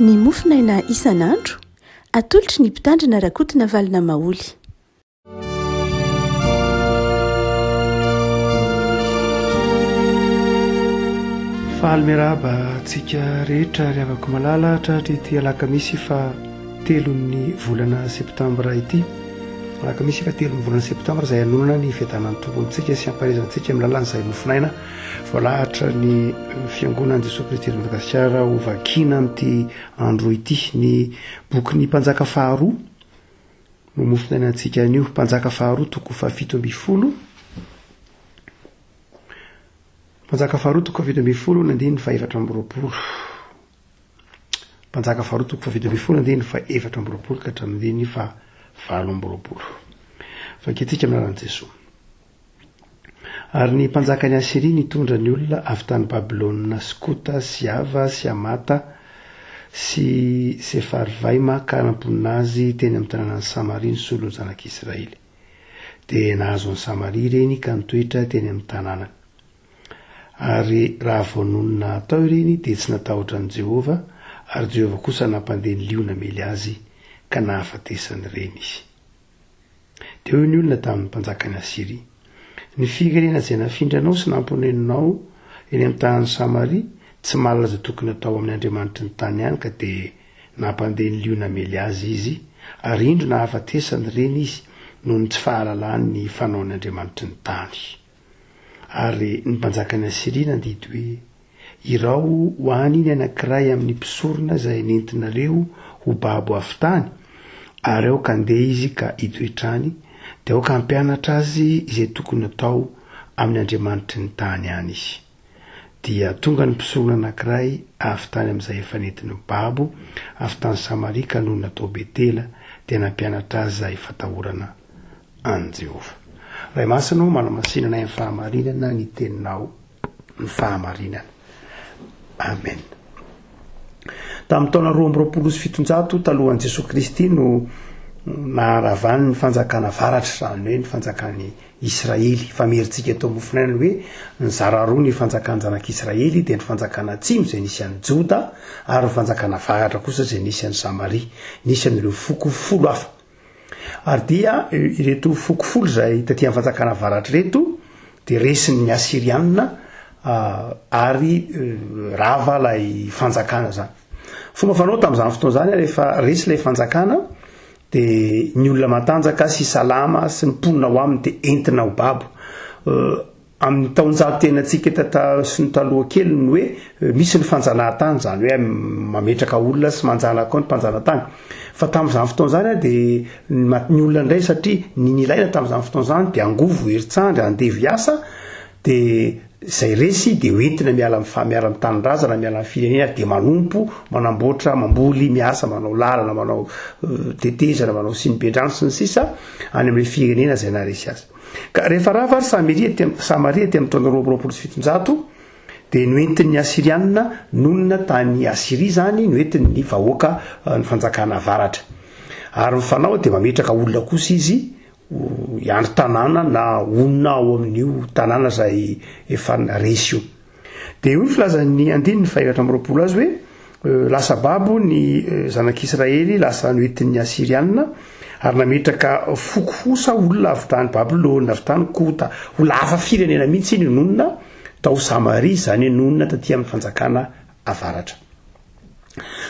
ny mofinaina isan'andro atolotry ny mpitandrina rakotina valina maoly. Faly miarahaba antsika rehetra ry havako malala tratrity alakamisy fa 3 volana septambra ity. Alakamisy fa 3 volana septambra izay anonana ny fiadanan'ny tompontsika sy amparizantsika amin'ny lalan'izay mofinaina voalahatra ny fiangonan'i Jesosy Kristy eto Madagasikara ho vakiana amin'ity andro ity. Ny boky ny mpanjaka faharoa no mofinaina antsika anio. Mpanjaka faharoa toko faha 7. Mpanjaka faharoa toko faha 7 nandiny fa 420. Mpanjaka faharoa toko faha 7 nandiny fa 420 ka hatramin'ny fa 20. Fakitsika amin'ny anaran'i Jesosy. Ary ny mpanjaka ny Asiria nitondra ny olona avy tany Babilôna sy Kota sy Ava sy Amata sy Sefarvaima ka namponina azy teny amin'ny tanànan'ny Samaria ny solon'ny zanak'Israely. Dia nahazo ny Samaria ireny ka nitoetra teny amin'ny tanànany. Ary raha vononina atao ireny dia tsy natahotra an'i Jehova, ary Jehova kosa nampandeha ny liona mely azy ka nahafatesany ireny izy. Dia eo ny olona tamin'ny mpanjaka ny Asiria. Ny firenena izay nafindranao sy namponenao eny amin'ny tanàn'ny Samaria tsy malaza tokony atao amin'ny Andriamanitry ny tany ihany ka dia nampandeha ny liona mely azy izy, ary indro nahafatesany ireny izy noho ny tsy fahalalany ny fanaon'ny Andriamanitry ny tany. Ary ny mpanjaka ny Asiria nandidy hoe irao ho aniny anankiray amin'ny mpisorona izay nentinareo ho babo avy tany, ary ao ka andeha izy ka hitoetrany, dia ao ka hampianatra azy izay tokony atao amin'ny Andriamanitry ny tany any izy. Dia tonga ny mpisorona anankiray avy tany amin'izay efa nentiny babo avy tany Samaria ka noho natao Betela, dia nampianatra azy izay fatahorana an Jehova. Ray masinao manamasinana ny fahamarinana ny teninao ny fahamarinana. Amen. Tamin'ny taona 2017 talohan'i Jesosy Kristy no naharavany ny fanjakana varatra, izany hoe ny fanjakany Israely. Fameritsika eto mofinaina hoe ny zara roa ny fanjakana zanak'Israely dia ny fanjakana atsimo izay nisy an'i Joda ary ny fanjakana varatra kosa izay nisy an'i Samaria, nisy an'ireo foko 10 hafa. Ary dia ireto foko 10 izay taty amin'ny fanjakana varatra reto dia resin'ny Asirianina ary rava ilay fanjakana zany. Fomba fanao tamin'izany fotoana izany rehefa resy ilay fanjakana dia ny olona matanjaka sy salama sy ny mponina ho aminy dia entina ho babo. Amin'ny taonjatenantsika sy ny taloha kely ny hoe misy ny fanjanahantany, izany hoe mametraka olona sy manjana koa ny mpanjanahantany. Fa tamin'izany fotoana izany dia ny olona indray satria ny ilaina tamin'izany fotoana izany dia angovo herintsandry andevy asa, dia izay resy dia hoentina miala amin'ny tanin-drazana, miala amin'ny firenena, dia manompo manamboatra, mamboly, miasa, manao lalana, manao tetezana, manao sinibendrano sy ny sisa any amin'ny firenena izay naresy azy. Ka rehefa rava Samaria ty amin'ny taona 2017 dia noentin'ny Asirianina nonina tany Asiria zany, noentin'ny vahoaka ny fanjakana varatra. Ary ny fanao dia mametraka olona kosa izy iandro tanàna na onona ao amin'io tanàna izay efa resy io. Dia io filazan'ny andiny ny 420 azy hoe lasa babo ny zanak'Israely, lasa noentin'ny Asirianina, ary nametraka fokofosa olona avy tany Babilôna, avy tany Kota, olona hafa firenena mihitsy iny nonina tao Samaria, izany nonina taty amin'ny fanjakana avaratra.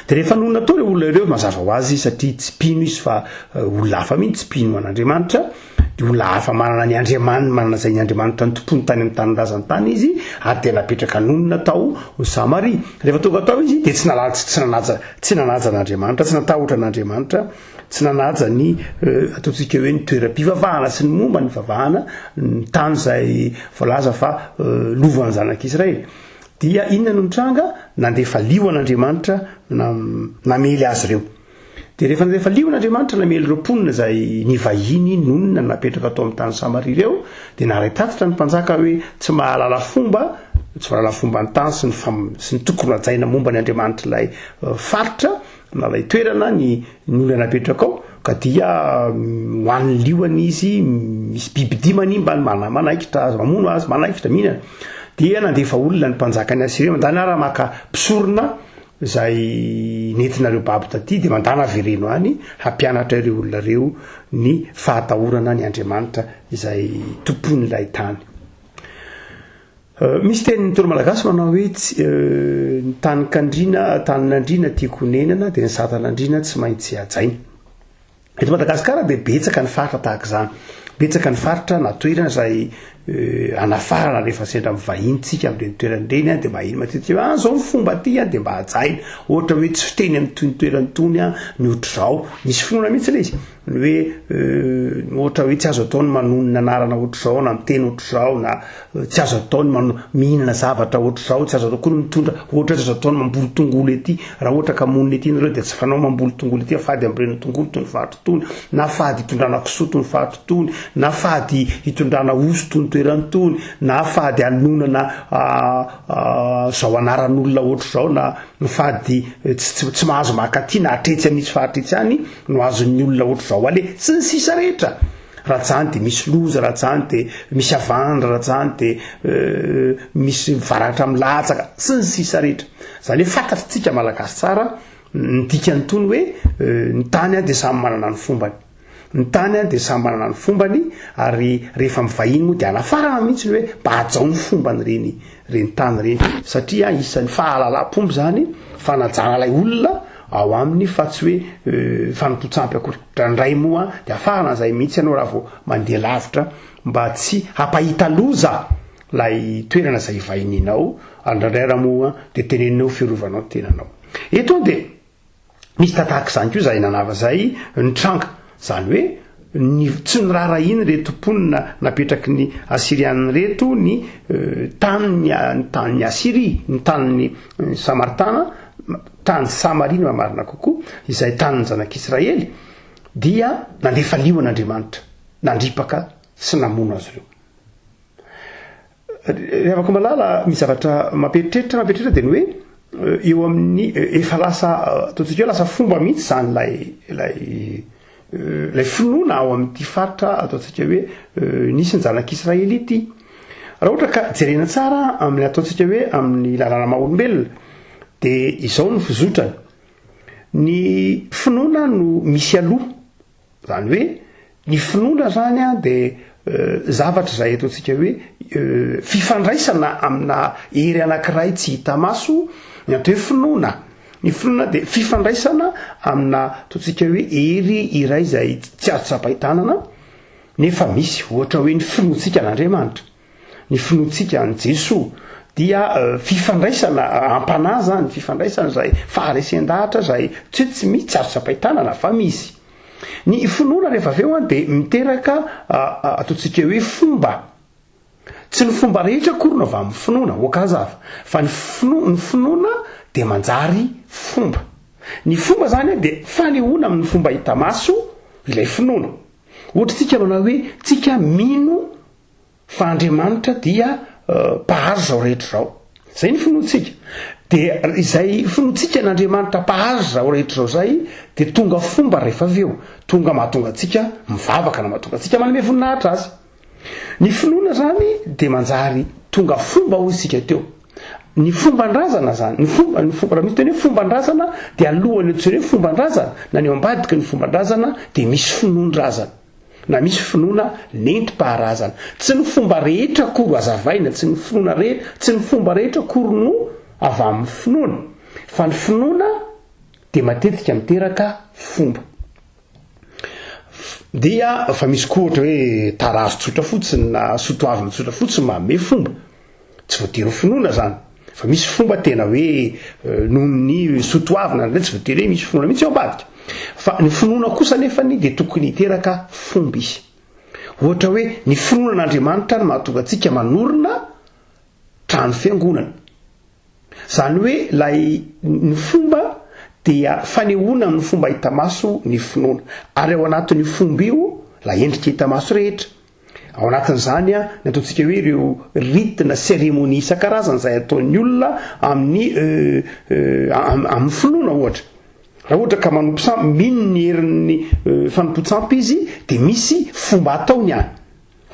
Dia rehefa nonina tao ireo olona ireo mazava ho azy satria tsy mpino izy fa olona hafa mihitsy, tsy mpino an'Andriamanitra, dia olona hafa manana ny Andriamanitra, manana izay ny Andriamanitra ny tompony tany amin'ny tanin-drazany tany izy, ary dia napetraka nonina tao Samaria. Rehefa tonga tao izy dia tsy nanaja n'Andriamanitra, tsy natahotra n'Andriamanitra, tsy nanaja ny ataontsika hoe ny toeram-pivavahana sy ny momba ny vavahana ny tany izay voalaza fa lovan'ny zanak'Israely. Dia inona no nitranga? Nandefa lio an'Andriamanitra namely azy ireo. Dia rehefa nandefa lio an'Andriamanitra namely ireo mponina izay nivahiny nonina napetraka tao amin'ny tany Samaria ireo, dia naray tatitra ny mpanjaka hoe tsy mahalala fomba ny tany sy ny tokony hajaina momba ny Andriamanitra ilay faritra na ilay toerana ny olona napetraka ao, ka dia hoan'ny lioany izy, misy bibidia manimbany manaikitra mamono azy, manaikitra mihinana. Dia nandefa olona ny mpanjaka ny Asiria, mandany raha maka mpisorona zay nentinareo baby taty de mandana vereno any hampianatra ireo olona reo ny fahatahorana ny Andriamanitra izay tompon'ilay tany. Misy tenin'ny toro malagasy manao hoe ny tanin'andriana tiako nenana de ny satan'andriana tsy maintsy ajaina. Eto Madagasikara de betsaka ny faritra tahaka zany, betsaka ny faritra na toerana zay anafarana rehefa sendra mivahintsika amin'ireny toerana ireny de mba iny matetika zao ny fomba aty de mba hajaina, ohatra hoe tsy fiteny amin'ny tony toerana tony ny ohatr'izao, misy finoana mihitsy ilay izy ny hoe ohatra hoe tsy azo ataony manonona anarana ohatr'izao na miteny ohatr'izao na tsy azo ataony mihinana zavatra ohatr'izao, tsy azo atao koa mitondra ohatra tsy azo ataony mamboly tongolo ety raha ohatra ka monina ety nareo de tsy fanao mamboly tongolo ety fady am'ireny tongolo tony fahatro tony na fady hitondrana kisoa tony fahatro tony na fady hitondrana osy tony toerana tony na fady anonana zao anaran'olona ohatr'izao na fady tsy mahazo makaty na atretsy amin'isy fahatretsy any no azon'ny olona ohatr'izao ale sy ny sisa rehetra. Raha zany de misy loza, raha zany de misy avandra, raha zany de misy varatra milatsaka sy ny sisa rehetra. Zany hoe fantatritsika malagasy tsara ny dikany tony hoe ny tany de samy manana ny fombany. Ny tany de samy manana ny fombany ary rehefa mivahiny moa de anafarana mihitsy hoe mba hajao ny fombany reny tany reny satria isan'ny fahalalam-pomby zany fanajana lay olona ao aminy fa tsy hoe fanompontsampy akory. Drandray moa de afarana zay mihitsy ianao raha vao mandeha lavitra mba tsy hapahita loza lay toerana zay vahininao, andrandray raha moa de teneninao fiarovanao tenanao. Eto de misy tatahaka zany koa zay nanava zay ny tranga, zany hoe tsy ny rara iny reto mponina napetraky ny Asirianina reto ny tany Asiria, ny tany Samaritana, tany Samaria mamarina kokoa izay tanin'ny zanak'Israely dia nandefa lion'Andriamanitra nandripaka sy namono azy ireo. Rehefa malala misy zavatra mamperitreritra de ny hoe eo amin'ny efa lasa ataontsika hoe lasa fomba mihitsy zany lay finoana ao amin'ity faritra ataontsika hoe nisy ny zanak'Israely ity. Raha ohatra ka jerena tsara amin'ny ataontsika hoe amin'ny lalàna maha-olombelona de izao ny fizotrany, ny finoana no misy aloha, zany hoe ny finoana zany de zavatra zay ataontsika hoe fifandraisana amina hery anankiray tsy hita maso ny atao hoe finoana. Ny finoana de fifandraisana amina ataontsika hoe hery iray zay tsy azo tsapahitana nefa misy, ohatra hoe ny finoantsika n'Andriamanitra, ny finoantsika an' Jesoa dia fifandraisana ampanaza, ny fifandraisana zay faharesen-dahatra zay tsy misy tsy azo tsapahitana fa misy. Ny finoana rehefa aveo de miteraka ataontsika hoe fomba, tsy ny fomba rehetra akory no avy amin'ny finoana okazava fa ny finoana de manjary fomba. Ny fomba zany de fanehoana amin'ny fomba hita maso ilay finoana. Ohatra tsika manao hoe tsika mino fa Andriamanitra dia mpahazo zao rehetra zao, zay ny finoantsika. De izay finoantsika n'Andriamanitra mpahazo zao rehetra zao zay de tonga fomba rehefa aveo, tonga mahatonga atsika mivavaka na mahatonga atsika manome voninahitra azy. Ny finoana zany de manjary tonga fomba hoy isika teo. Ny fomban-drazana zany, ny fomba raha misy teny hoe fomban-drazana de alohany tsy hoe fomban-drazana na ny eo ambadika ny fomban-drazana de misy finoan-drazana na misy finoana nentim-paharazana. Tsy ny fomba rehetra akory azavaina, tsy ny finoana rehetra, tsy ny fomba rehetra akory no avy amin'ny finoana, fa ny finoana de matetika miteraka fomba. Dia fa misy koa ohatra hoe tarazo tsotra fotsiny na sotoavina tsotra fotsiny manome fomba, tsy voatery finoana zany, fa misy fomba tena hoe noho ny sotoavina ndray tsy voatery hoe misy finoana mihitsy eo ambadika, fa ny finoana kosa nefany de tokony hiteraka fomba izy. Ohatra hoe ny finoana n'Andriamanitra no mahatonga atsika manorina trano fiangonana, zany hoe lay ny fomba dia fanehoana amin'ny fomba hita maso ny finoana, ary ao anatin'ny fomba io la endrika hita maso rehetra. Ao anatin'izany ny ataontsika hoe ireo ritina cérémonie isan-karazany zay ataon'ny olona amin'ny finoana ohatra. Raha ohatra ka manompo mino ny herin'ny fanompo-tsampy izy de misy fomba ataony any.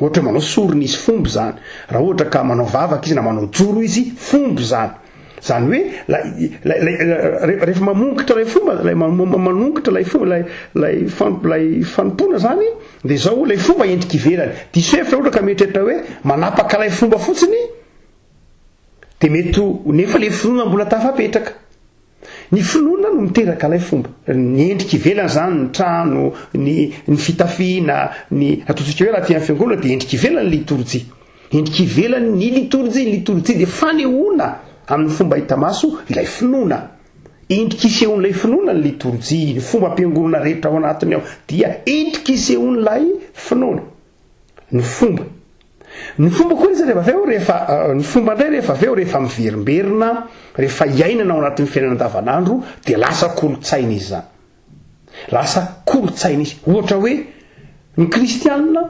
Ohatra manao sorona izy fomba zany. Raha ohatra ka manao vavaka izy na manao joro izy fomba zany. zany hoe rehefa mamonkitra lay fomba manongotra lay fomba lay fanompona zany de zao lay fomba endrika ivelany disefitra ohatra ka mietreritra hoe manapaka lay fomba fotsiny de mety nefa le finoana mbola tafapetraka ny finoana no miteraka lay fomba ny endrika ivelany zany ny trano ny fitafiana ny ataontsika hoe raha ty amin'ny fiangonana de endrika ivelany liturjia endrika ivelany ny liturjia de fanehoana amin'ny fomba hita maso ilay finoana endrika isehoan'ilay finoana ny liturjia ny fomba ampiangonana rehetra ao anatiny ao dia endrika isehoan'ilay finoana ny fomba koa izy rehefa aveo ny fomba indray rehefa aveo rehefa miverimberina rehefa iainana ao anatin'ny fiainana andavanandro de lasa kolotsaina izy zany lasa kolotsaina izy ohatra hoe ny kristianina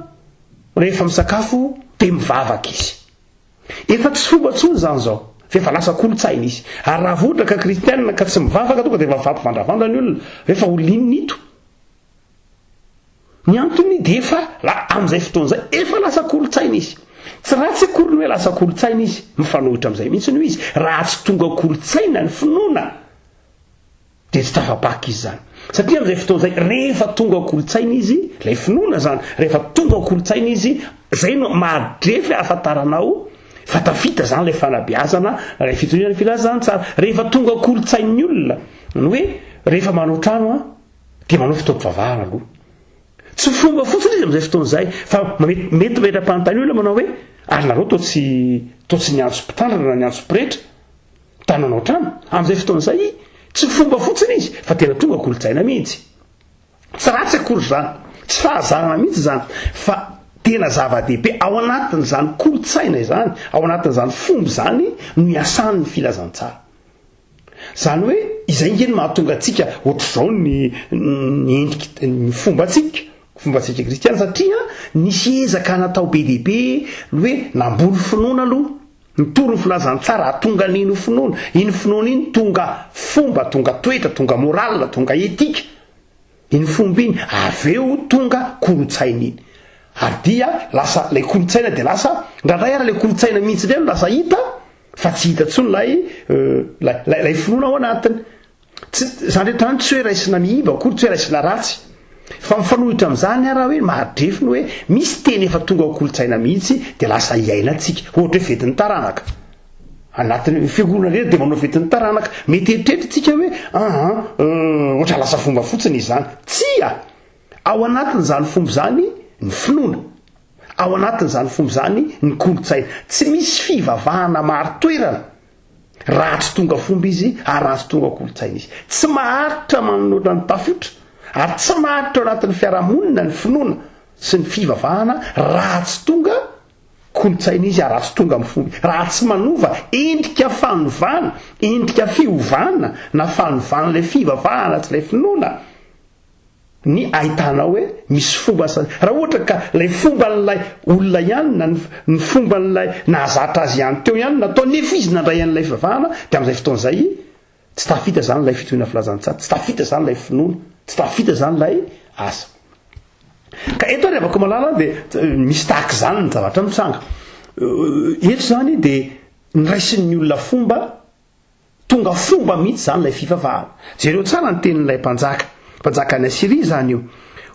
rehefa misakafo de mivavaka izy efa tsy fomba tsony zany zao efa lasa kolotsaina izy ary raha voatra ka kristianina ka tsy mivavaka tonga de efa vampivandravandra ny olona rehefa olinonito ny antony de efa am'izay fotoan'izay efa lasa kolotsaina izy tsy ratsy akory ny hoe lasa kolotsaina izy mifanohitra am'izay mihitsy no izy raha tsy tonga kolotsaina ny finoana de tsy tafapaky izy zany satria am'izay fotoan'izay rehefa tonga kolotsaina izy lay finoana zany rehefa tonga kolotsaina izy zay no mahadrefy ahafantaranao fa tafita zany lay fanabeazana lay fitoniana filazana tsara rehefa tonga kolotsain'ny olona ny hoe rehefa manao trano a de manao fitaovavahana aloha tsy fomba fotsiny izy am'izay fotoan'izay fa mety metra-panontany olona manao hoe ary nareo to tsy niantso mpitandrina na niantso pretra tananao trano am'izay fotoan'izay tsy fomba fotsiny izy fa tena tonga kolotsaina mihitsy tsy ratsy akory zany tsy fahazarana mihitsy zany fa tena zava-dehibe ao anatin'izany kolotsaina izany ao anatin'izany fomba zany no iasan'ny filazantsara zany hoe izay ngeny mahatonga atsika ohatr'izao ny endrika ny fombatsika kristiana satria nisy ezaka natao be dehibe hoe namboly finoana aloha nitory ny filazantsara atonga n'ino finoana iny finoana iny tonga fomba tonga toetra tonga morala tonga etika iny fomba iny aveo tonga kolotsaina iny ary dia lasa lay kolotsaina de lasa ndrandray ara lay kolotsaina mihitsy reny lasa hita fa tsy hita tsony lay finoana ao anatiny zany rehetra any tsy hoe raisina miiba akory tsy hoe raisina ratsy fa mifanohitra am'izany araha hoe mahadrefiny hoe misy teny efa tonga ao kolotsaina mihitsy de lasa iaina atsika ohatra hoe vetin'ny taranaka anatin'ny fiangonana rehetra de manao vetin'ny taranaka mety eritreritry tsika hoe ohatra lasa fomba fotsiny izy zany tsia ao anatin'izany fomba zany ny finoana ao anatin'izany fomba zany ny kolotsaina tsy misy fivavahana maro toerana raha tsy tonga fomba izy ary raha tsy tonga kolotsaina izy tsy maharitra manonota ny tafiotra ary tsy maharitra ao anatin'ny fiarahamonina ny finoana sy ny fivavahana raha tsy tonga kolotsaina izy ary raha tsy tonga amin'ny fomba raha tsy manova endrika fanovana endrika fiovana na fanovana lay fivavahana tsy lay finoana ny ahitana hoe misy fomba raha ohatra ka lay fomba n'lay olona ihany na ny fomba n'lay nahazatra azy ihany teo ihany natao nefa izy nandray an'lay fivavahana de am'izay fotoan'izay tsy tafita zany lay fitohina filazantsara tsy tafita zany lay finoana tsy tafita zany lay asa ka eto ary avako malala de misy tahaka zany ny zavatra mitsanga eto zany de nyraisin'ny olona fomba tonga fomba mihitsy zany lay fivavahana jereo tsara ny tenin'lay mpanjaka ny Asiria zany io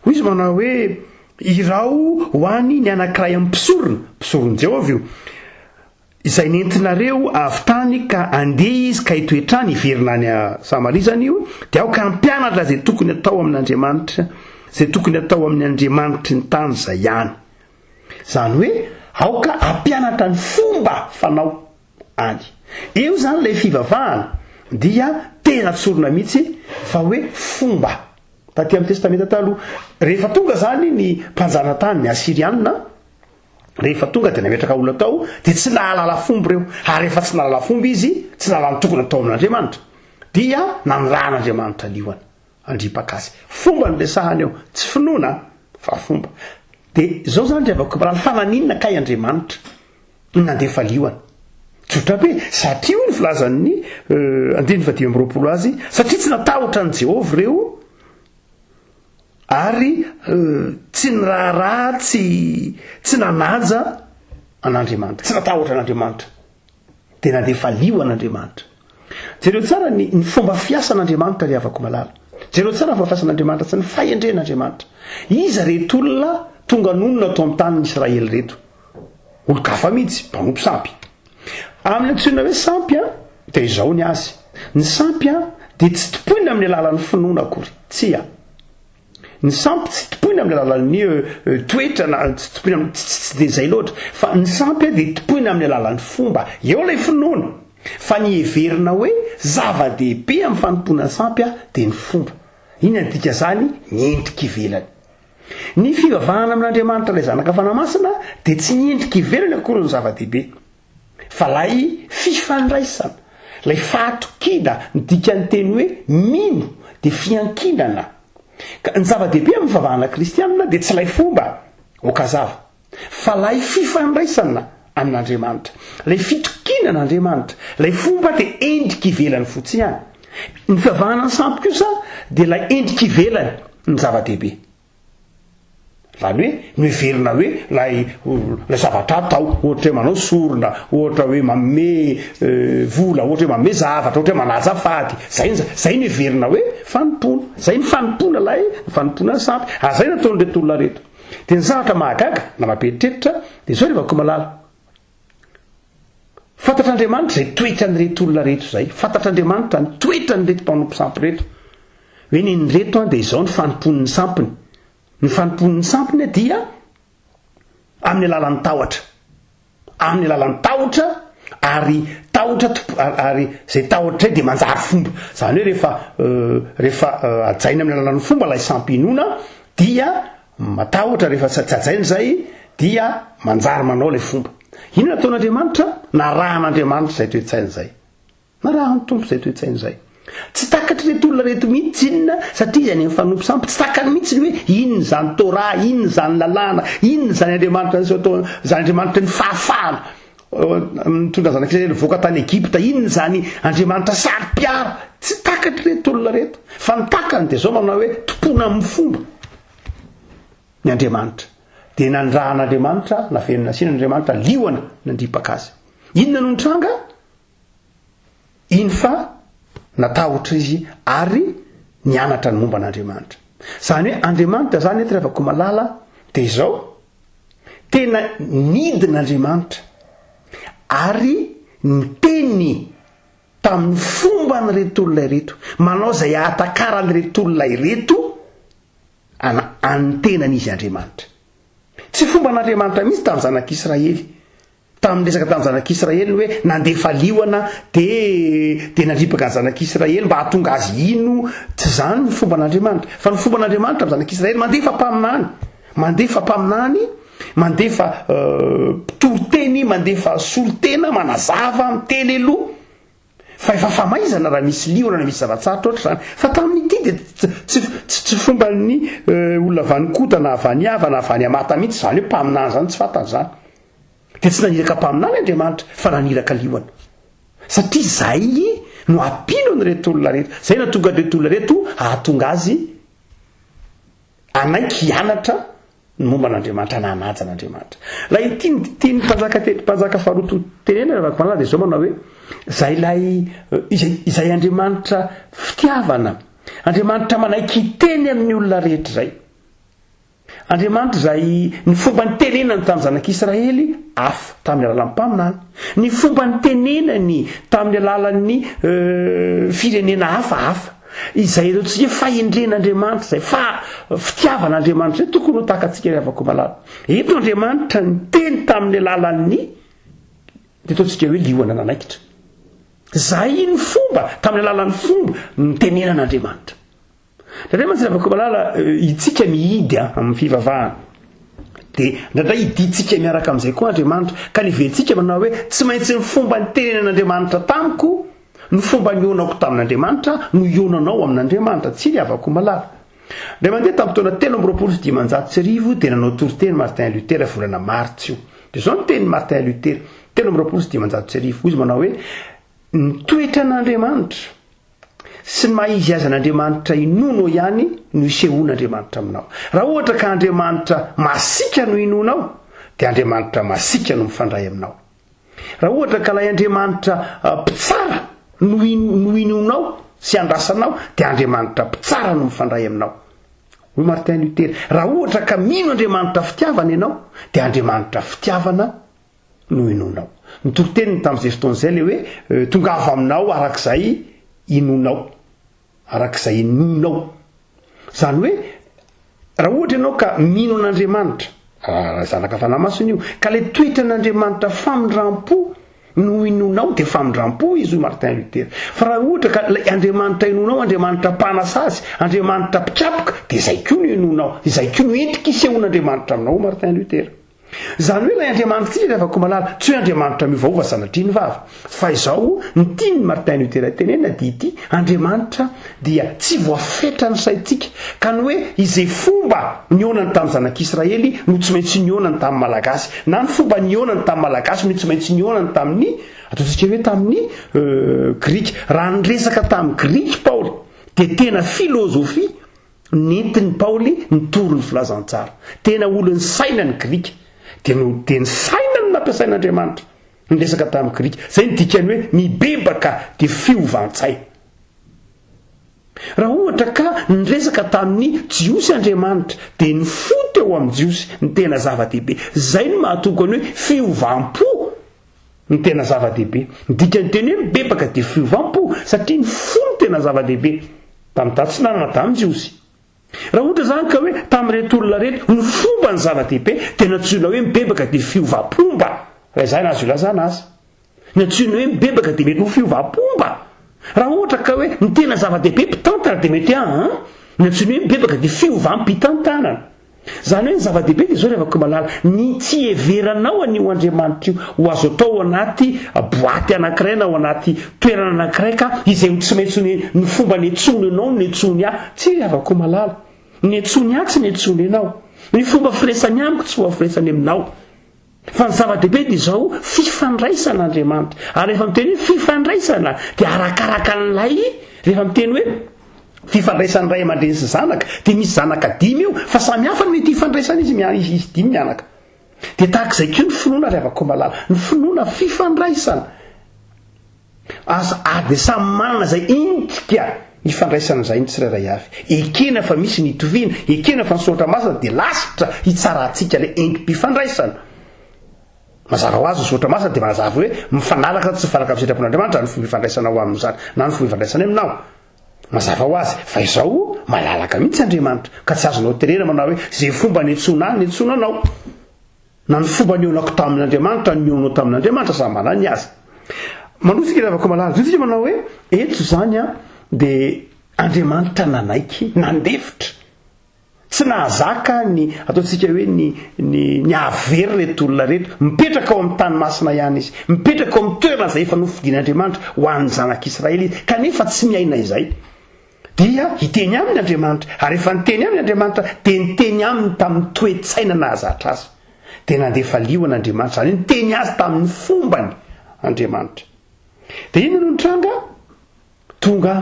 hoy izy manao hoe irao hoany ny anankiray amin'ny mpisorony Jehovah io izay nentinareo avy tany ka andeha izy ka hitoetrany iverina any Samaria zany io de aoka ampianatra zay tokony atao amin'Andriamanitra ny tany zay ihany zany hoe aoka ampianatra ny fomba fanao any eo zany lay fivavahana dia tena tsorona mihitsy fa hoe fomba taty amin'ny testamenta taloha rehefa tonga zany ny mpanjana tany ny Asirianina rehefa tonga de nametraka olona tao de tsy nahalala fomba reo ary rehefa tsy nahalala fomba izy tsy nahalala ny tokony atao amin'Andriamanitra dia nanirahan'Andriamanitra liona andripakasy fomba ny resahany eo tsy finoana fa fomba de zao zany revako raha fananinina kay Andriamanitra nandefa liona tsotrabe satria ny filazan'ny andiny fa 10 azy satria tsy natahotra ny Jehovah reo ary tsy niraharaha tsy nanaja an'Andriamanitra tsy natahotra an'Andriamanitra de nandefa lio an'Andriamanitra jereo tsara ny fomba fiasan'andriamanitra ry avako malala, jereo tsara ny fomba fiasan'andriamanitra tsy ny fahendren'andriamanitra. Iza reto olona tonga nonona atao amin'ny tanin'ny Israely reto, olo-kafa mihitsy, mpanompo sampy. Amin'ny antsoina hoe sampy a dia izao ny azy, ny sampy a dia tsy topoina amin'ny alalan'ny finoana akory, tsy a ny sampy tsy topoina amin'ny alalan'ny toetra na tsy topoina tsy dia izay loatra, fa ny sampy a dia topoina amin'ny alalan'ny fomba, eo ilay finoana. Fa ny heverina hoe zava-dehibe amin'ny fanompoana sampy a dia ny fomba. Inona ny dika zany? Miendrika ivelany. Ny fivavahana amin'Andriamanitra ilay zanaka fanamasina dia tsy miendrika ivelany akory ny zava-dehibe, fa lay fifandraisana, lay fahatokina, ny dikan'ny teny hoe mino dia fiankinana. Ka ny zava-dehibe amin'ny fivavahana kristianina dia tsy lay fomba okazava, fa lay fifandraisana amin'Andriamanitra, lay fitokinan'Andriamanitra. Lay fomba dia endrika ivelany fotsiny ihany. Ny fivavahana ny sampy kosa dia lay endrika ivelany ny zava-dehibe. Zany hoe miverina hoe lay zavatra atao, ohatra hoe manao sorona, ohatra hoe manome vola, ohatra hoe manome zavatra, ohatra hoe manaja fady. Zay ny verina hoe fanompona. Zay ny fanompona lay fanompona sampy. Zay nataon'reto olona reto. Dia ny zavatra mahagaga na mamperitreritra dia zao rehefa ko malala. Fantatr'Andriamanitra izay toetra nyreto olona reto zay. Fantatr'Andriamanitra ny toetra nyreto mpanompo sampy reto. Hoe ny reto dia izao ny fanompon'ny sampiny. Ny fanompon'ny sampiny dia amin'ny alalan'ny tahotra. Amin'ny alalan'ny tahotra ary zay tahotra dia manjary fomba. Zany hoe rehefa ajaina amin'ny alalan'ny fomba ilay sampy inona dia matahotra, rehefa tsy ajaina izay dia manjary manao ilay fomba. Inona ataon'Andriamanitra? Narahan'Andriamanitra izay toe-tsaina izay. Narahan'ny tompo izay toe-tsaina izay. Tsy takatry reto olona reto mihitsy inona satria izany amin'ny fanompo sampy tsy takany mihitsy ny hoe inona zany Torah, inona zany lalàna, inona zany Andriamanitra zany Andriamanitra ny fahafahana mitondra zanak'Israely voaka tany Egipta, inona zany Andriamanitra sary-piara. Tsy takatry reto olona reto, fa ny takany dia zao manao hoe tompona amin'ny fomba ny Andriamanitra. Dia nandrahan'Andriamanitra, naverina asian'Andriamanitra liona nandripaka azy. Inona no nitranga? Iny fa natahotra izy ary nianatra ny momba an'Andriamanitra. Zany hoe Andriamanitra zany eto rehefa ko malala dia izao tena nidin'Andriamanitra ary niteny tamin'ny fomba nyreto olona ireto, manao izay ahatakaranyreto olona ireto antenan'izy Andriamanitra. Tsy fomba an'Andriamanitra mihitsy tamin'ny zanak'Israely. Tamin'ny resaka tamin'ny zanak'Israely hoe nandefa liona dia nandripaka ny zanak'Israely mba hahatonga azy ino. Tsy zany ny fomba an'Andriamanitra, fa ny fomba an'Andriamanitra amin'ny zanak'Israely mandefa mpaminany, mandefa toroteny, mandefa solotena, manazava, miteny aloha. Fa efa famaizana raha misy liona na misy zava-tsarotra oatra zany. Fa tamin'ity dia tsy fomba ny olona vanikota na vaniava na vany amata mihitsy zany hoe mpaminany zany, tsy fantany zany. Dia tsy naniraka mpaminany Andriamanitra fa naniraka liona. Satria zay no ampino nyreto olona reto. Zay no tonga reto olona reto ahatonga azy anaiky hianatra ny momba an'Andriamanitra, na hanaja an'Andriamanitra. Raha ity mpanjaka faharoa tenena rehefa malala dia izao manao hoe izay Andriamanitra fitiavana, Andriamanitra manaiky hiteny amin'ny olona rehetra zay. Andriamanitra izay ny fomba nitenenany tamin'ny zanak'Israely hafa tamin'ny alalan'ny mpaminany, ny fomba nitenenany tamin'ny alalan'ny firenena hafa izay ireo tsy hoe fahendren'Andriamanitra, izay fitiavan'Andriamanitra izay tokony ho takantsika rehefa ko malala. Eto Andriamanitra niteny tamin'ny alalan'ny dia ataontsika hoe liona nanaikitra. Zay ny fomba, tamin'ny alalan'ny fomba nitenenan'Andriamanitra. Ndraindray mantsy rehefa ko malala itsika mihidy amin'ny fivavahana dia ndraindray iditsika miaraka amin'izay koa Andriamanitra, ka leverentsika manao hoe tsy maintsy ny fomba nitenenan'Andriamanitra tamiko, ny fomba nionako tamin'Andriamanitra no ionanao amin'Andriamanitra, tsy avako malala. Ndray mandeha tamin'ny taona 320 dia nanao toriteny Martin Luther volana martsa io. Dia zao no teny Martin Luther 320 izy manao hoe ny toetra an'Andriamanitra sy ny mahizy azy an'Andriamanitra inono ihany no isehoan'Andriamanitra aminao. Raha ohatra ka Andriamanitra masika no inonao dia Andriamanitra masika no mifandray aminao. Raha ohatra ka ilay Andriamanitra mpitsara noinonao sy andrasanao dia Andriamanitra mpitsara no mifandray aminao. Hoy Martin Luther, raha ohatra ka mino Andriamanitra fitiavana ianao dia Andriamanitra fitiavana no inonao. Nitoroteniny tamin'izay fotoan'izay le hoe tongava aminao arak'izay inonao, arak'izay inonao. Zany hoe raha ohatra ianao ka mino an'Andriamanitra, zanaka fanamasina io, ka le toetra an'Andriamanitra famindram-po no inonao dia famindram-po izy hoy Martin Luther. Fa raha ohatra ka ilay Andriamanitra inonao, Andriamanitra mpanasa azy, Andriamanitra mpitrapoka, dia izay koa no inonao, izay koa no endrika isehoan'Andriamanitra aminao Martin Luther. Zany hoe ilay Andriamanitra tsy rehefa malala tsy hoe Andriamanitra miovaova sanatria ny vava, fa izao ny tiany Martin Luther tenena dia ity: Andriamanitra dia tsy voafetra ny saintsika, ka ny hoe izay fomba nionany tamin'ny zanak'Israely no tsy maintsy nionany tamin'ny malagasy, na ny fomba nionany tamin'ny malagasy no tsy maintsy nionany tamin'ny ataontsika hoe tamin'ny Grika. Raha niresaka tamin'ny Grika Paoly dia tena filozofia nentiny Paoly nitory ny filazantsara, tena olon'ny saina ny Grika dia ny saina no nampiasain'Andriamanitra niresaka tamin'ny Grika. Zay ny dikany hoe mibebaka dia fiovantsay. Raha ohatra ka niresaka tamin'ny jiosy Andriamanitra dia ny fo teo amin'ny jiosy ny tena zava-dehibe. Zay no mahatonga ny hoe fiovam-po ny tena zava-dehibe. Ny dikany teny hoe mibebaka dia fiovam-po satria ny fo ny tena zava-dehibe tamin'ny taty nanana tamin'ny jiosy. Raha ohatra zany ka hoe tamin'ireto olona reto ny fomba ny zava-dehibe dia natsoina hoe mibebaka dia fiovam-pomba, raha izay nazo ilazana azy. Natsoina hoe mibebaka dia mety ho fiovam-pomba. Raha ohatra ka hoe ny tena zava-dehibe mpitantana dia mety natsoina hoe mibebaka dia fiovam-pitantanana. Zany hoe ny zava-dehibe dia izao rehefa malala ny tsy heveranao an'io Andriamanitra io ho azo atao anaty boaty anankiray na ao anaty toerana anankiray ka izay tsy maintsy ny fomba netsony anao ny netsony tsy rehefa malala ny netsony tsy netsony anao, ny fomba firesany amiko tsy ho firesany aminao. Fa ny zava-dehibe dia izao fifandraisan'Andriamanitra. Ary rehefa miteny hoe fifandraisana dia arakaraka an'ilay rehefa miteny hoe fifandraisan'ny ray aman-dreny sy zanaka dia misy zanaka dimy eo fa samy hafa no mety hifandraisana izy dimy mianaka. Dia tahak'izay koa ny finoana rehefa malala, ny finoana fifandraisana dia samy manana izay intika hifandraisana izay ny tsirairay avy. Ekena fa misy ny toviana, ekena fa nisoratra masina dia lasitra hitsarahantsika ilay engim-pifandraisana. Mazava ho azy ny soratra masina dia mazava hoe mifanaraka tsy mifanaraka amin'ny sitrapon'Andriamanitra ny fomba hifandraisana ho amin'izany na ny fomba hifandraisana aminao. Mazava ho azy fa izao malalaka mihitsy Andriamanitra ka tsy azonao tenena manao hoe izay fomba netsona netsonanao na ny fomba nionako tamin'Andriamanitra nionao tamin'Andriamanitra samy manana ny azy. Manosika rehefa malala zitsika manao hoe eto zany dia Andriamanitra nanaiky nandefitra, tsy nahazaka ny ataontsika hoe ny avery reto olona reto, mipetraka ao amin'ny tany masina ihany izy, mipetraka ao amin'ny toerana izay efa nofidian'Andriamanitra ho an'ny zanak'Israely izy, kanefa tsy miaina izay. Dia hiteny aminy Andriamanitra, ary efa niteny aminy Andriamanitra dia niteny aminy tamin'ny toe-tsaina nahazatra azy, dia nandefa liona Andriamanitra zany niteny azy tamin'ny fombany Andriamanitra. Dia iny no nitranga tonga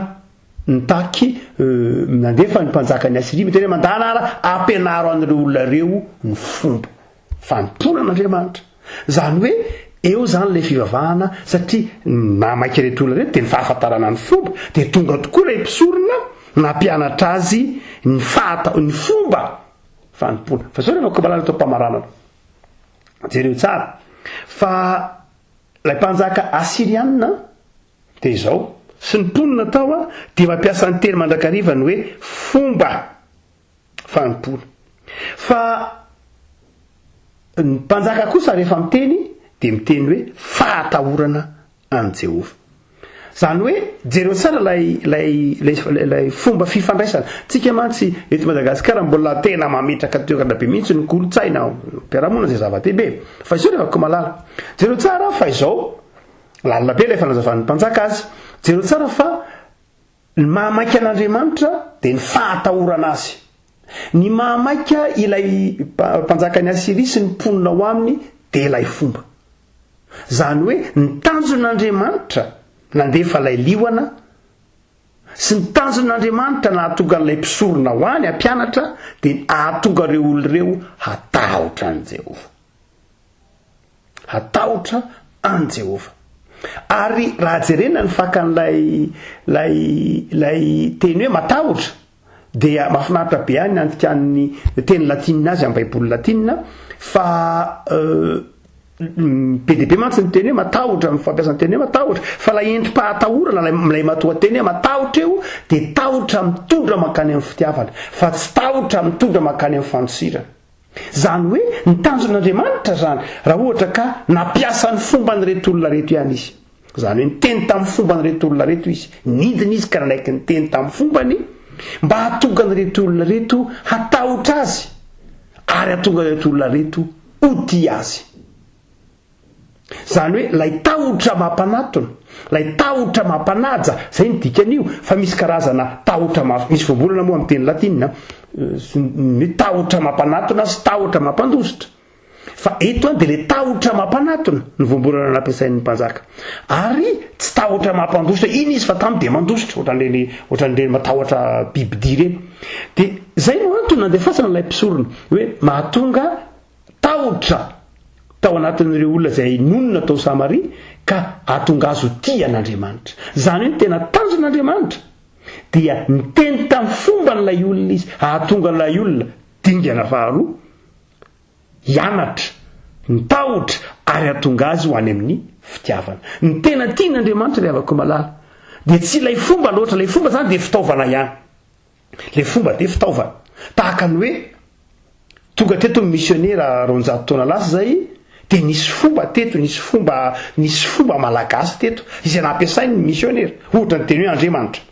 nitaky nandefa ny mpanjaka ny Asiria miteny hoe mandana ampianaro an'ireo olona reo ny fomba fanimponan'Andriamanitra. Zany hoe eo zany ilay fivavahana satria namaiky reto olona reto dia ny fahafantarana ny fomba dia tonga tokoa ilay mpisorona nampianatra azy ny fomba fanimpona. Fa izao rehefa malala tao mpamaranana jereo tsara fa ilay mpanjaka Asiriana dia izao sy ny mponina tao dia mampiasa ny teny mandrakariva ny hoe fomba fanimpona. Fa ny mpanjaka kosa rehefa miteny dia miteny hoe fahatahorana an Jehova. Zany hoe jereo tsara lay fomba fifandraisana. Tsika mantsy eto Madagasikara mbola tena mametraka toerana be mihitsy ny kolotsaina mpiarahamonina izay zava-dehibe. Fa izao rehefa malala jereo tsara fa izao lalina be ilay fanazavan'ny mpanjaka azy. Jereo tsara fa ny mahamaika an'Andriamanitra dia ny fahatahorana azy. Ny mahamaika ilay mpanjaka ny Asiria sy ny mponina ao aminy dia ilay fomba. Zany hoe ny tanjon'Andriamanitra nandefa ilay liona sy ny tanjon'Andriamanitra nahatonga an'ilay mpisorona ho any ampianatra dia ahatonga ireo olon'ireo hatahotra an Jehova. Hatahotra an Jehova. Ary raha jerena ny fakan'lay teny hoe matahotra dia mahafinaritra be any antikan'ny teny latina azy amin'ny baiboly latina fa be dia be mantsy ny teny hoe matahotra amin'ny fampiasany teny hoe matahotra fa la endrim-pahatahorana lay matoa teny hoe matahotra eo dia tahotra mitondra makany amin'ny fitiavana fa tsy tahotra mitondra makany amin'ny fanosirana. Zany hoe ny tanjon'Andriamanitra zany raha ohatra ka nampiasa ny fomba ny reto olona reto ihany izy, zany hoe niteny tamin'ny fomba ny reto olona reto izy, nidina izy ka nanaiky niteny tamin'ny fombany mba hahatonga ny reto olona reto hatahotra azy ary hahatonga ny reto olona reto ho tia azy. Zany hoe lay tahotra mampanatona, lay tahotra mampanaja, zay ny dikan'io. Fa misy karazana tahotra misy voambolana moa amin'ny teny latina ny tahotra mampanatona sy tahotra mampandositra. Fa eto dia le tahotra mampanatona ny voambolana nampiasain'ny mpanjaka, ary tsy tahotra mampandositra. Iny izy fa tamy dia mandositra ohatran'ireny matahotra bibidia ireny. Dia zay no antony nandefasana ilay mpisorona hoe mahatonga tahotra tao anatin'ireo olona izay nonona tao Samaria ka hahatonga azy ho tia an'Andriamanitra. Zany hoe tena tanjon'Andriamanitra dia niteny tamin'ny fomba n'ilay olona izy hahatonga n'ilay olona dingana faharoa hianatra, nitahotra ary hahatonga azy ho any amin'ny fitiavana. Ny tena tian'Andriamanitra ilay avako malala dia tsy ilay fomba loatra. Ilay fomba zany dia fitaovana ihany. Ilay fomba dia fitaovana tahaka ny hoe tonga teto ny misionera roanjato taona lasa zay dia nisy fomba teto, nisy fomba malagasy teto izay nampiasainy ny misionera. Ohatra ny teny hoe Andriamanitra.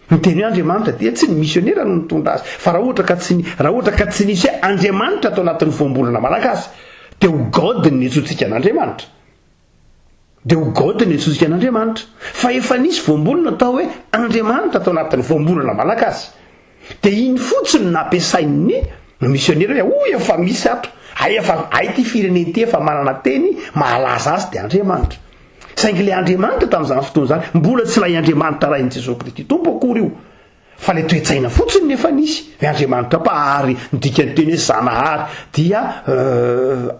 Ny teny hoe Andriamanitra dia tsy ny misionera no nitondra azy, fa raha ohatra ka tsy nisy hoe Andriamanitra atao anatin'ny voambolana malagasy dia ho godiny ny etsotsika an'Andriamanitra. Fa efa nisy voambolana atao hoe Andriamanitra atao anatin'ny voambolana malagasy dia iny fotsiny nampiasainy ny misionera hoe efa misy ato, efa ty fireneny ty efa manana teny mahalaza azy dia Andriamanitra. Saingy le Andriamanitra tamin'izany fotoana zany mbola tsy lay Andriamanitra rain'i Jesosy Kristy tompo akory io, fa le toetsaina fotsiny nefa nisy hoe Andriamanitra pahary nidikany teny hoe Zanahary dia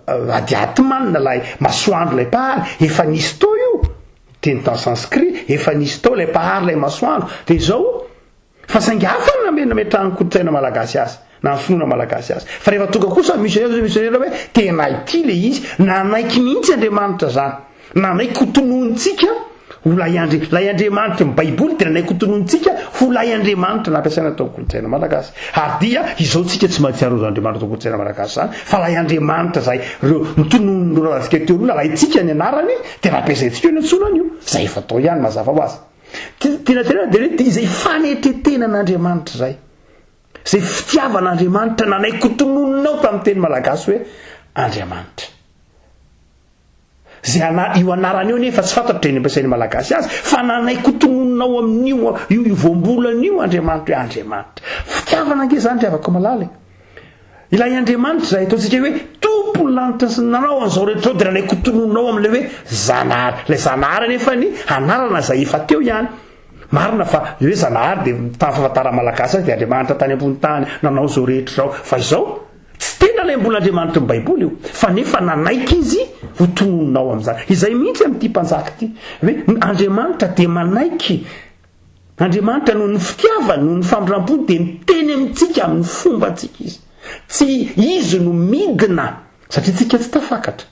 adiatymanina lay masoandro lay pahary efa nisy tao io teny tany sanskrit, efa nisy tao lay pahary lay masoandro dia izao. Fa saingy hafa nametrahany kolotsaina malagasy azy na ny finoana malagasy azy. Fa rehefa tonga kosa misionera hoe tena ity le izy nanaiky mihitsy Andriamanitra zany, nanaiky ho tononitsika ho lay Andriamanitra ny baiboly dia nanaiky ho tononitsika ho lay Andriamanitra nampiasaina tao kolotsaina malagasy. Ary dia izao tsika tsy mahatsiaro Andriamanitra tao kolotsaina malagasy zany fa lay Andriamanitra zay reo nitonon'ny razika teo olona lay tsika ny anarany dia nampiasaintsika io ny antsonany io. Zay fatao ihany mazava ho azy. Tena dia izay fanetretena an'Andriamanitra zay, izay fitiavan'Andriamanitra nanaiky ho tononinao tamin'ny teny malagasy hoe Andriamanitra. Zay io anarany io nefa tsy fantatra ny ampiasain'ny malagasy azy fa nanaiky ho tononinao amin'io io voambolan'io Andriamanitra hoe Andriamanitra. Fitiavana ange zany tiavako malala. Ilay Andriamanitra zay ataontsika hoe tompo ny lanitra sy nanao an'izao rehetra dia nanaiky ho tononinao amin'ilay hoe Zanahary. Ilay Zanahary nefa ny anarana zay efa teo ihany. Marina fa hoe Zanahary dia tany fahafatara malagasy azy dia Andriamanitra tany ambony tany nanao zao rehetra zao. Fa izao tsy tena ilay mbola Andriamanitra ny baiboly io, fa nefa nanaiky izy ho tononinao amin'izany. Izay mihitsy amin'ity mpanjaka ity hoe Andriamanitra dia manaiky. Andriamanitra noho ny fitiavany, noho ny famindram-pony dia miteny amintsika amin'ny fombantsika izy. Tsy izy no midina satria tsika tsy tafakatra.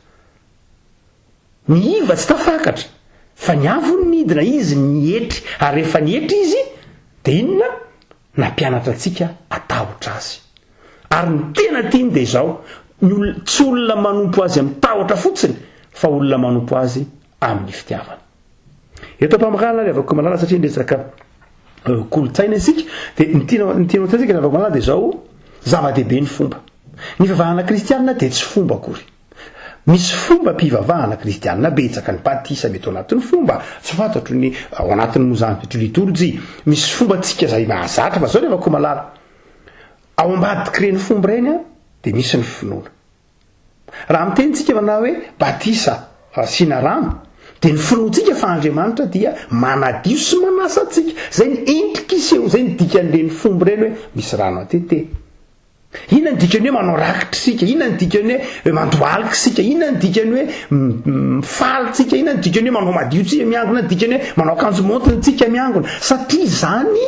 Ny iva tsy tafakatra fa ny avony midina, izy nihetry. Ary rehefa nihetry izy dia inona? Nampianatra antsika atahotra azy. Ary ny tena tiany dia izao, tsy olona manompo azy amin'ny tahotra fotsiny fa olona manompo azy amin'ny fitiavana. Eto ampamakana avako malala satria ndresaka kolotsaina isika dia ny tianao tsika avako malala dia izao zava-dehibe ny fomba. Ny fivavahana kristianina dia tsy fomba akory. Misy fomba mpivavahana kristianina betsaka ny batisa mety ao anatin'ny fomba tsy fantatro ny ao anatin'ny mozambiky liturgy. Misy fomba tsika izay mahazatra fa zao rehefa malala ao ambadiky reny fomba reny dia misy ny finoana. Raha mitentsika manao hoe batisa sina rano dia ny finoantsika fa Andriamanitra dia manadio sy manasa antsika. Zay ny endrika iseho, zay ny dikan'ireny fomba reny hoe misy rano atete. Inona ny dikany hoe manao rakitra sika, inona ny dikany hoe mandoalika sika, inona ny dikany hoe mifaly tsika, inona ny dikany hoe manao madio tsika miangona, dikany hoe manao akanjo montina tsika miangona, satria zany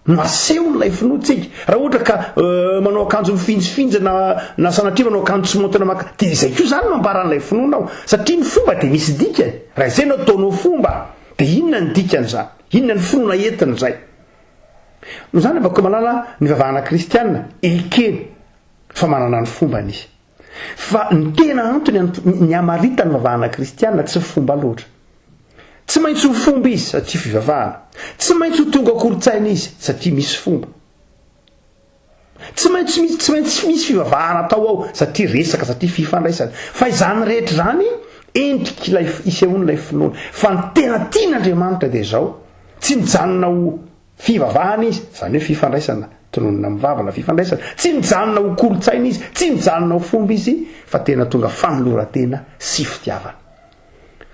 masehon'ilay finoantsika. Raha ohatra ka manao akanjo mifinjifinja na sanatria manao akanjo tsy montina maka, dia izay koa zany mambaran'ilay finoanao, satria ny fomba dia misy dikany. Raha izay no ataonao fomba dia inona ny dikany zany, inona ny finoana entina zay. No zany avako malala ny vavahana kristianina ekeny fa manana ny fombany izy. Fa ny tena antony ny amarita ny vavahana kristianina tsy fomba loatra. Tsy maintsy ho fomba izy satria fivavahana. Tsy maintsy ho tonga kolotsaina izy satria misy fomba. Tsy maintsy misy fivavahana atao ao satria resaka, satria fifandraisana. Fa izany rehetra zany endriky ilay isehoan'ilay finoana. Fa ny tena tian'Andriamanitra dia zao, tsy mijanona ho fivavahana izy, zany hoe fifandraisana, tononona mivavana fifandraisana, tsy mijanona ho kolotsaina izy, tsy mijanona ho fomba izy, fa tena tonga fanolorantena sy fitiavana.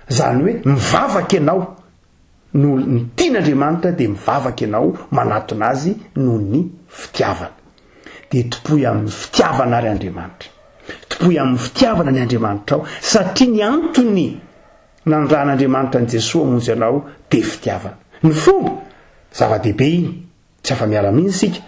Zany hoe mivavaka ianao no ny tian'Andriamanitra dia mivavaka ianao manatona azy noho ny fitiavana. Dia topoy amin'ny fitiavana ary Andriamanitra, topoy amin'ny fitiavana ny Andriamanitra ao, satria ny antony nanondran'Andriamanitra ny Jesosy hamonjy ianao dia fitiavana. Ny fomba zava-dehibe iny tsy afa-miala mihitsy sika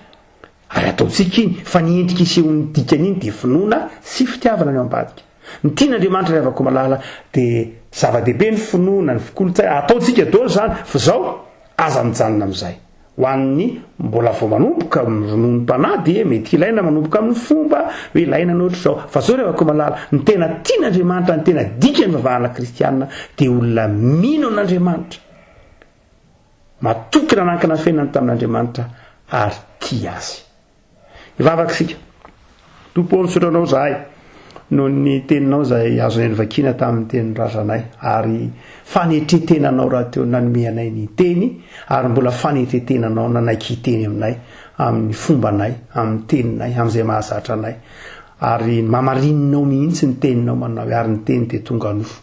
ary ataontsika iny, fa ny endrika isehoan'ny dikany iny dia finoana sy fitiavana ny ambadika. Ny tian'Andriamanitra rehefa ko malala dia zava-dehibe ny finoana, ny fikolotsaina ataontsika daholo zany, fa zao aza mijanona amin'izay. Ho an'ny mbola vao manomboka rononom-panahy dia mety ilaina manomboka amin'ny fomba hoe ilaina ny ohatra zao. Fa zao rehefa ko malala ny tena tian'Andriamanitra, ny tena dika ny vavahana kristianina dia olona mino an'Andriamanitra, matoky nanankana fiainany tamin'Andriamanitra ary tia azy. Ivavaka sika. Tompo nisotranao zahay noho ny teninao izay azonay nivakina tamin'ny tenin'ny razanay, ary fanetretenanao raha teo nanome anay ny teny, ary mbola fanetretenanao nanaiky teny aminay amin'ny fombanay, amin'ny teninay, amin'izay mahazatra anay, ary mamarinonao mihitsy ny teninao manao, ary ny teny dia tonga nofo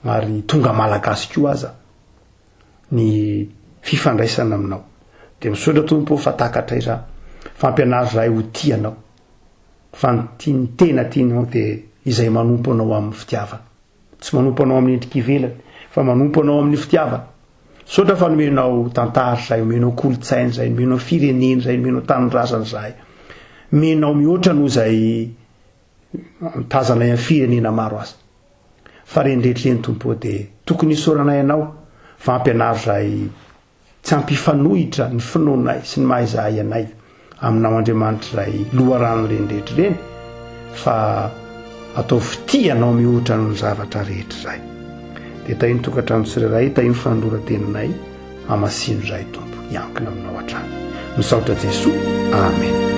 ary tonga malagasy koa aza ny fifandraisana aminao. Dia misaotra tompo fa takatray zany, fampianary zahay ho tianao, fa ny tena tianao dia izay manompo anao amin'ny fitiavana, tsy manompo anao amin'ny endrika ivelany fa manompo anao amin'ny fitiavana. Misaotra fa nomenao tantara zay, nomenao kolotsaina zay, nomenao firenena zay, nomenao tanindrazana zay, menao mihoatra noho izay tazanay amin'ny firenena maro azy. Fa renindrehetreny tompo dia tokony hisoranay ianao, fa ampianary zay tsy hampifanohitra ny finoanay sy ny maha-izahay anay aminao Andriamanitra zay loharano renindrehetra reny, fa atao fitianao mihoatra ny zavatra rehetra zay. Dia tahiny tokantrano tsirairay, tahiny fanoloran-tenanay amasino zay tompo, iankina aminao hatrany. Misaotra Jesosy. Amen.